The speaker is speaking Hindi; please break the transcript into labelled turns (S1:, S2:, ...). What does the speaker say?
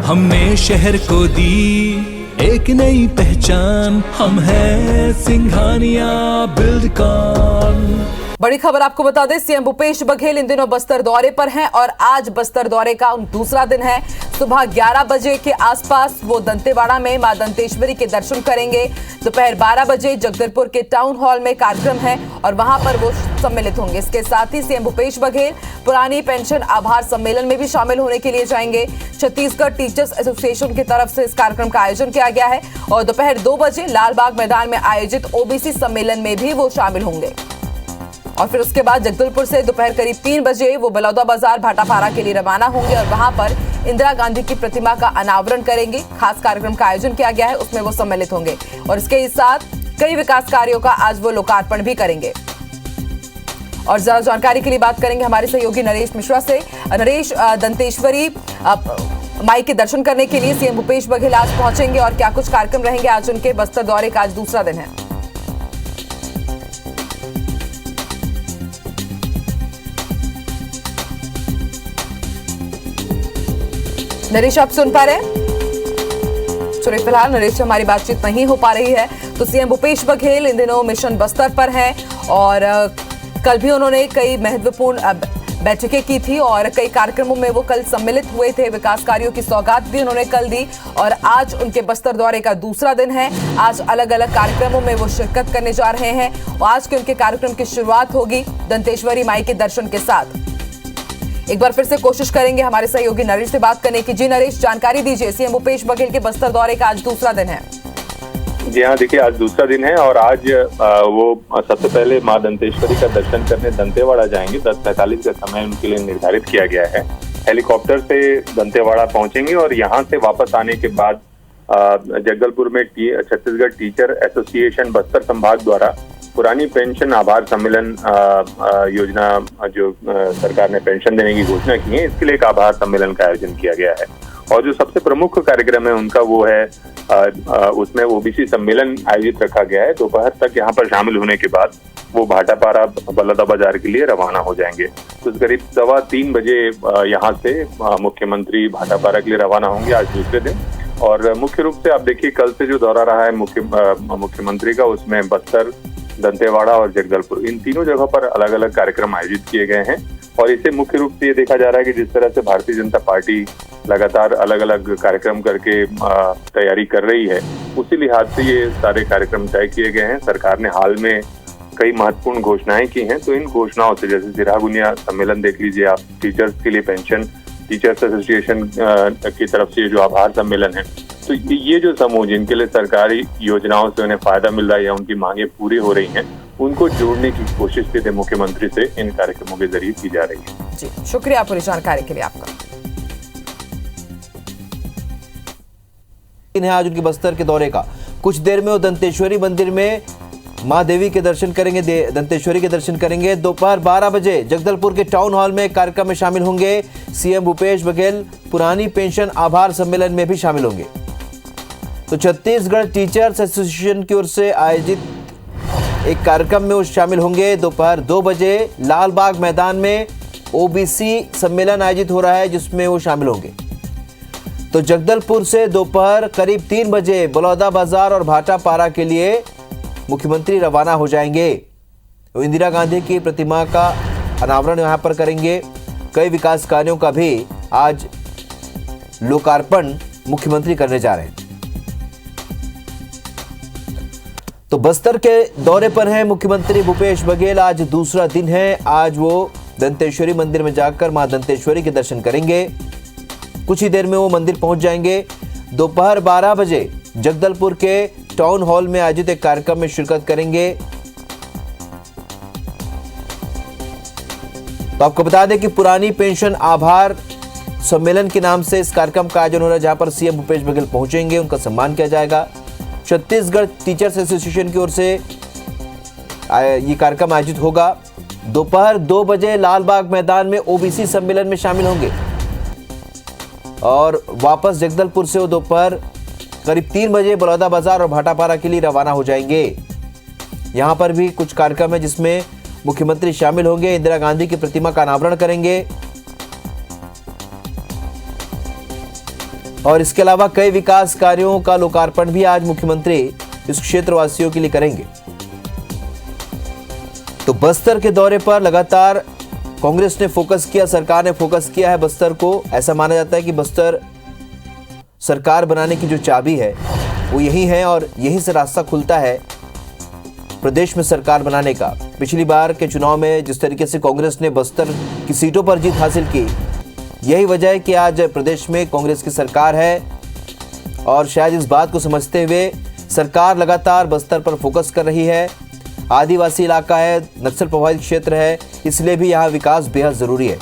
S1: हमने शहर को दी एक नई पहचान, हम हैं सिंघानिया बिल्डकॉन।
S2: बड़ी खबर आपको बता दें, सीएम भूपेश बघेल इन दिनों बस्तर दौरे पर हैं और आज बस्तर दौरे का दूसरा दिन है। सुबह 11 बजे के आसपास वो दंतेवाड़ा में मां दंतेश्वरी के दर्शन करेंगे। दोपहर 12 बजे जगदलपुर के टाउन हॉल में कार्यक्रम है और वहां पर वो सम्मिलित होंगे। इसके साथ ही सीएम भूपेश बघेल पुरानी पेंशन आभार सम्मेलन में भी शामिल होने के लिए जाएंगे। छत्तीसगढ़ टीचर्स एसोसिएशन की तरफ से इस कार्यक्रम का आयोजन किया गया है और दोपहर 2 बजे लालबाग मैदान में आयोजित ओबीसी सम्मेलन में भी वो शामिल होंगे। और फिर उसके बाद जगदलपुर से दोपहर करीब 3 बजे वो बलौदाबाजार भाटापारा के लिए रवाना होंगे और वहां पर इंदिरा गांधी की प्रतिमा का अनावरण करेंगे। खास कार्यक्रम का आयोजन किया गया है, उसमें वो सम्मिलित होंगे और इसके साथ कई विकास कार्यों का आज वो लोकार्पण भी करेंगे। और ज्यादा जानकारी के लिए बात करेंगे हमारे सहयोगी नरेश मिश्रा से। नरेश, दंतेश्वरी माई के दर्शन करने के लिए सीएम भूपेश बघेल आज पहुंचेंगे और क्या कुछ कार्यक्रम रहेंगे आज उनके बस्तर दौरे का आज दूसरा दिन है? नरेश, आप सुन पा रहे हैं? चलिए, फिलहाल नरेश से हमारी बातचीत नहीं हो पा रही है। तो सीएम भूपेश बघेल इन दिनों मिशन बस्तर पर हैं और कल भी उन्होंने कई महत्वपूर्ण बैठकें की थी और कई कार्यक्रमों में वो कल सम्मिलित हुए थे। विकास कार्यों की सौगात भी उन्होंने कल दी और आज उनके बस्तर दौरे का दूसरा दिन है। आज अलग अलग कार्यक्रमों में वो शिरकत करने जा रहे हैं और आज के उनके कार्यक्रम की शुरुआत होगी दंतेश्वरी माई के दर्शन के साथ। एक बार फिर से कोशिश करेंगे हमारे सहयोगी नरेश से बात करने की। जी नरेश, जानकारी दीजिए, सीएम भूपेश बघेल के बस्तर दौरे का आज दूसरा दिन है।
S3: जी हाँ, देखिए आज दूसरा दिन है और आज वो सबसे पहले मां दंतेश्वरी का दर्शन करने दंतेवाड़ा जाएंगे। 10:45 का समय उनके लिए निर्धारित किया गया है। हेलीकॉप्टर से दंतेवाड़ा पहुंचेंगे और यहाँ से वापस आने के बाद जगदलपुर में छत्तीसगढ़ टीचर एसोसिएशन बस्तर संभाग द्वारा पुरानी पेंशन आभार सम्मेलन योजना जो सरकार ने पेंशन देने की घोषणा की है, इसके लिए एक आभार सम्मेलन का आयोजन किया गया है। और जो सबसे प्रमुख कार्यक्रम है उनका वो है उसमें ओबीसी सम्मेलन आयोजित रखा गया है। दोपहर तक यहाँ पर शामिल होने के बाद वो भाटापारा बलौदाबाजार के लिए रवाना हो जाएंगे। तो करीब 2:15 बजे यहाँ से मुख्यमंत्री भाटापारा के लिए रवाना होंगे आज दूसरे दिन। और मुख्य रूप से आप देखिए कल से जो दौरा रहा है मुख्यमंत्री का, उसमें बस्तर, दंतेवाड़ा और जगदलपुर, इन तीनों जगहों पर अलग अलग कार्यक्रम आयोजित किए गए हैं। और इसे मुख्य रूप से ये देखा जा रहा है कि जिस तरह से भारतीय जनता पार्टी लगातार अलग अलग कार्यक्रम करके तैयारी कर रही है, उसी लिहाज से ये सारे कार्यक्रम तय किए गए हैं। सरकार ने हाल में कई महत्वपूर्ण घोषणाएं की हैं, तो इन घोषणाओं से जैसे सिरागुनिया सम्मेलन देख लीजिए आप, टीचर्स के लिए पेंशन, टीचर्स एसोसिएशन की तरफ से जो आभार सम्मेलन है, तो ये जो समूह जिनके लिए सरकारी योजनाओं से उन्हें फायदा मिल रहा है या उनकी मांगे पूरी हो रही हैं, उनको जोड़ने की कोशिश भी मुख्यमंत्री से इन कार्यक्रमों के जरिए की जा रही है।
S2: जी, शुक्रिया पूरी जानकारी के लिए आपका।
S4: आज उनके बस्तर के दौरे का कुछ देर में वो दंतेश्वरी मंदिर में मां देवी के दर्शन करेंगे, दंतेश्वरी के दर्शन करेंगे। दोपहर 12 बजे जगदलपुर के टाउन हॉल में कार्यक्रम में शामिल होंगे। सीएम भूपेश बघेल पुरानी पेंशन आभार सम्मेलन में भी शामिल होंगे। तो छत्तीसगढ़ टीचर्स एसोसिएशन की ओर से आयोजित एक कार्यक्रम में वो शामिल होंगे। दोपहर 2 बजे लालबाग मैदान में ओबीसी सम्मेलन आयोजित हो रहा है, जिसमें वो शामिल होंगे। तो जगदलपुर से दोपहर करीब 3 बजे बलौदाबाजार और भाटापारा के लिए मुख्यमंत्री रवाना हो जाएंगे। इंदिरा गांधी की प्रतिमा का अनावरण यहां पर करेंगे। कई विकास कार्यों का भी आज लोकार्पण मुख्यमंत्री करने जा रहे हैं। तो बस्तर के दौरे पर हैं मुख्यमंत्री भूपेश बघेल। आज दूसरा दिन है। आज वो दंतेश्वरी मंदिर में जाकर मां दंतेश्वरी के दर्शन करेंगे। कुछ ही देर में वो मंदिर पहुंच जाएंगे। दोपहर 12 बजे जगदलपुर के टाउन हॉल में आयोजित एक कार्यक्रम में शिरकत करेंगे। तो आपको बता दें कि पुरानी पेंशन आभार सम्मेलन के नाम से इस कार्यक्रम का आयोजन हो रहा है, जहां पर सीएम भूपेश बघेल पहुंचेंगे, उनका सम्मान किया जाएगा। छत्तीसगढ़ टीचर्स एसोसिएशन की ओर से ये कार्यक्रम आयोजित होगा। दोपहर 2 बजे लालबाग मैदान में ओबीसी सम्मेलन में शामिल होंगे और वापस जगदलपुर से वो दोपहर करीब 3 बजे बलौदाबाजार और भाटापारा के लिए रवाना हो जाएंगे। यहां पर भी कुछ कार्यक्रम है जिसमें मुख्यमंत्री शामिल होंगे। इंदिरा गांधी की प्रतिमा का अनावरण करेंगे। और इसके अलावा कई विकास कार्यों का लोकार्पण भी आज मुख्यमंत्री इस क्षेत्रवासियों के लिए करेंगे। तो बस्तर के दौरे पर लगातार कांग्रेस ने फोकस किया, सरकार ने फोकस किया है बस्तर को। ऐसा माना जाता है कि बस्तर सरकार बनाने की जो चाबी है वो यही है और यहीं से रास्ता खुलता है प्रदेश में सरकार बनाने का। पिछली बार के चुनाव में जिस तरीके से कांग्रेस ने बस्तर की सीटों पर जीत हासिल की, यही वजह है कि आज प्रदेश में कांग्रेस की सरकार है। और शायद इस बात को समझते हुए सरकार लगातार बस्तर पर फोकस कर रही है। आदिवासी इलाका है, नक्सल प्रभावित क्षेत्र है, इसलिए भी यहाँ विकास बेहद जरूरी है।